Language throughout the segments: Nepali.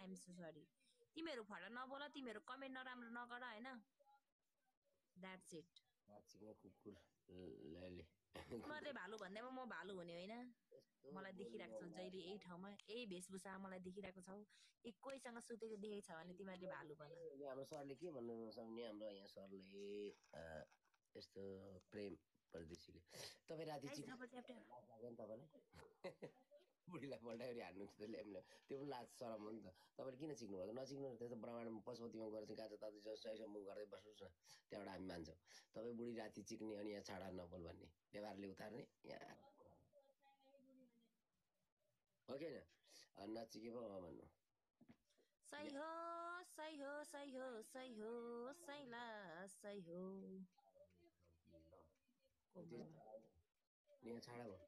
एम सो सरी तिमीहरू फटा नबोल तिमीहरू कमेन्ट नराम्रो नगर हैन द्याट्स इट नाचिकमा कुकुर ल्याले तिमीहरूले भालु भन्दैमा म भालु हुने होइन मलाई देखिरहेको छ जहिले यही ठाउँमा यही भेषभूषा मलाई देखिरहेको छौ कोहीसँग सुतेको देखेको छ भने तिमीहरूले भालु भन हाम्रो सरले के भन्नु सक्ने हाम्रो यहाँ सरले यस्तो प्रेम परदेशीले तपाईँ राति गाइस चिक्नु डबल ट्याप ट्याप लाग्यो नि तपाईँलाई बुढीलाई पल्टाइवरी हान्नुहुन्छ त ल्याम्ले त्यो पनि लाज सरम हो नि त तपाईँले किन चिक्नु भएको नचिक्नु त्यस्तो ब्रह्माण्डमा पशुपतिमा गएर चाहिँ गाजा तातो जस्तो मुख गर्दै बस्नुहोस् न त्यहाँबाट हामी मान्छौँ तपाईँ बुढी राति चिक्ने अनि यहाँ छाडा नबोल भन्ने व्यवहारले उतार्ने यहाँ हो कि होइन नचिके पो भन्नु सही हो सही हो सही हो सही हो सैला सही हो यहाँ छाडा भयो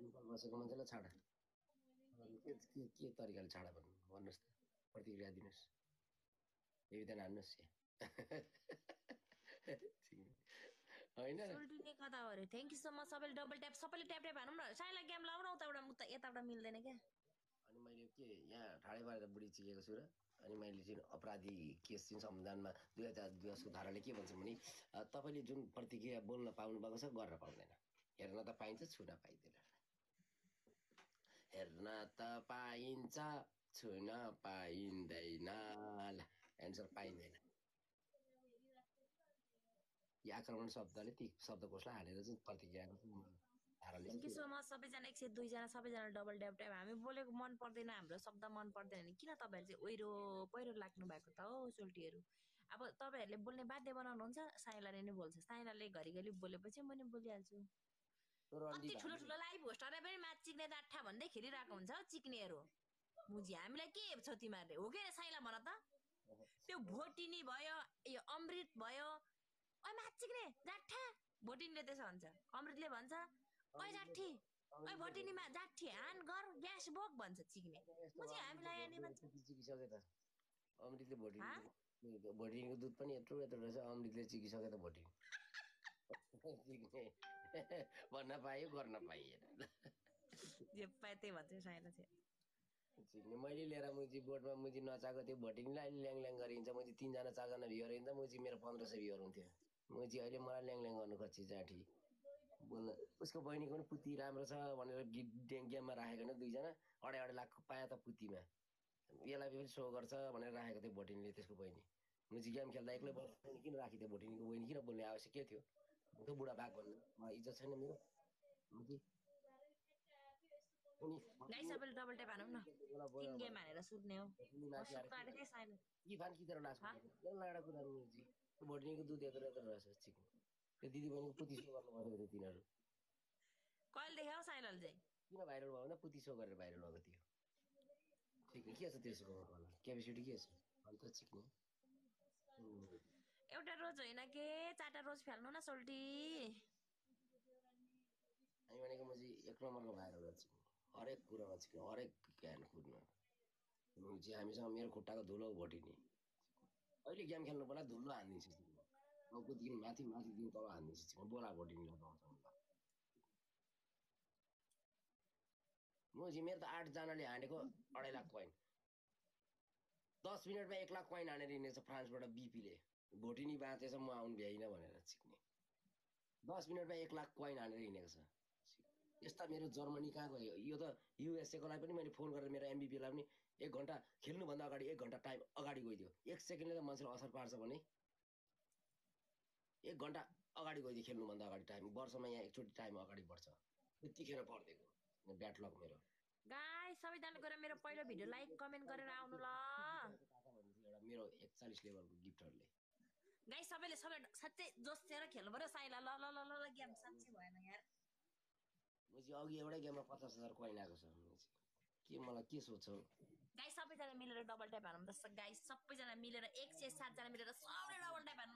नेपाल बसेको मान्छेलाई छाडा के तरिकाले छाडा भन्नुहोस् त प्रतिक्रिया दिनुहोस् एबिदान हान्नुहोस् होइन सुल्टिने कता हो अरे थ्याङ्क यू सो मच सबैले डबल ट्याप सबैले ट्याप ट्याप हानौँ न साइला गेम लाउन उताबाट यताबाट मिल्दैन क्या अनि मैले के यहाँ ठाडै पारेर बुढी चिकेको छु र अनि मैले चाहिँ अपराधी केस चाहिँ संविधानमा 2010 धाराले के भन्छ भने तपाईँले जुन प्रतिक्रिया बोल्न पाउनु भएको छ गर्न पाउँदैन हेर्न त पाइन्छ छुन पाइँदैन हेर्न त पाइन्छ छुन पाइँदैन ल एन्सर पाइँदैन यो आक्रमण शब्दले ती शब्दकोशलाई हालेर चाहिँ प्रतिक्रिया थ्याङ्क यू सो मच सबैजना 102 जना सबैजना डबल ट्याप ट्याप हामी बोलेको मन पर्दैन हाम्रो शब्द मन पर्दैन भने किन तपाईँहरू चाहिँ ओइरो पहिरो लाग्नु भएको त हो सोल्टीहरू अब तपाईँहरूले बोल्ने बाध्य बनाउनुहुन्छ साइलाले नै बोल्छ साइलाले घरिघरि बोलेपछि म नि बोलिहाल्छु कति ठुलो ठुलो लाइभ होस्टरले पनि म्याच चिक्ने जाठा भन्दै खेलिरहेको हुन्छ हौ चिक्नेहरू मुजी हामीलाई के छ तिमीहरूले हो कि साइला भन त त्यो भोटिनी भयो यो अमृत भयो ओ म्याच चिक्ने जाठा भोटिनीले त्यसो भन्छ अमृतले भन्छ ओइ जाठी ओइ भोटिनीमा जाठी हान गर ग्यास बोक भन्छ चिक्ने मुजी हामीलाई अनि भन्छ चिकिसके त अमृतले भोटिनीको दुध पनि यत्रो यत्रो रहेछ अमृतले चिकिसके त भोटिनी भन्न पायो गर्न पाइएन जे पाए त्यही भन्छ साइला चाहिँ चिक्ने मैले लिएर मुजी बोर्डमा मुजी नचाएको त्यो भोटिनीलाई ल्याङ ल्याङ गरिन्छ मुजी 3 जना 4 जना भ्युअर हिँड्दा मुजी मेरो 1500 भ्युअर हुन्थ्यो मुजी अहिले मलाई ल्याङ ल्याङ गर्नु खोज्छ जाठी बोल्न उसको बहिनीको पनि पुती राम्रो छ भनेर गेममा राखेको होइन 2 जना 2.5 लाख पायो त पुतीमा यसलाई पनि सो गर्छ भनेर राखेको थियो भोटिनीले त्यसको बहिनी मुजी गेम खेल्दा एक्लै बस्नु किन राखिदियो भोटिनीको बहिनी किन बोल्ने आवश्यक के थियो त्यो बुढा भाग भन्नु मलाई इज्जत छैन मेरो मुजी गाइस सबैले डबल ट्याप हानौँ न 3 गेम हानेर सुत्ने हो सुत्ताले थिएँ साइला भोटिनीको दुध यत्रो यत्रो रहेछ चिक्नु त्यो दिदी बहिनीको पुती सो गर्नु परेको थियो तिनीहरू कहिले देखाऊ साइलाले चाहिँ किन भाइरल भयो भन्दा पुती सो गरेर भाइरल भएको थियो चिक्ने के छ त्यसको क्यापेसिटी के छ अन्त चिक्ने एउटा रोज होइन के 4टा रोज फाल्नु न सोल्टी हामी भनेको मुजी 1 नम्बरको भाइरल गर्छ हरेक कुरामा चिक्ने हरेक ज्ञान कुर्न मुजी हामीसँग मेरो खुट्टाको धुलो भोटिनी अहिले गेम खेल्नु पर्ला धुलो हानिदिन्छ टाउकोदेखि माथि माथिदेखि तल हानिदिन्छ बोला भोटिनीलाई पाउँछ मुजी मेरो त 8 जनाले हानेको 2.5 लाख कोइन 10 मिनटमा 1 लाख कोइन हानेर हिँडेछ फ्रान्सबाट बिपीले भोटिनी बाँचेछ म आउनु भ्याइनँ भनेर चिक्ने 10 मिनटमा 1 लाख कोइन हानेर हिँडेको छ यस्ता मेरो जर्मनी कहाँ गयो यो त युएसए लाई पनि मैले फोन गरेर मेरो एमबिपीलाई पनि 1 घन्टा खेल्नुभन्दा अगाडि 1 घन्टा टाइम अगाडि गइदियो 1 सेकेन्डले त मान्छेलाई असर पार्छ भने 1 घन्टा अगाडि गइदियो खेल्नुभन्दा अगाडि टाइम वर्षमा यहाँ एकचोटि टाइम अगाडि बढ्छ त्यतिखेर पर्दिएको ब्याड लक मेरो गाइस सबैजना गएर मेरो पहिलो भिडियो लाइक कमेन्ट गरेर आउनु ल एउटा मेरो 41 लेभलको गिफ्टरले गाइस सबैले सबै साच्चै जोसेर खेल्नु पर्यो साइला ल ल ल ल गेम साच्चै भएन यार मुजी अघि एउटै गेममा 50,000 कोइन आएको छ के मलाई के सोच्छौ गाइस सबैजना मिलेर डबल ट्याप हानौँ त गाइस सबैजना मिलेर 107 जना मिलेर सबैले डबल ट्याप हानौँ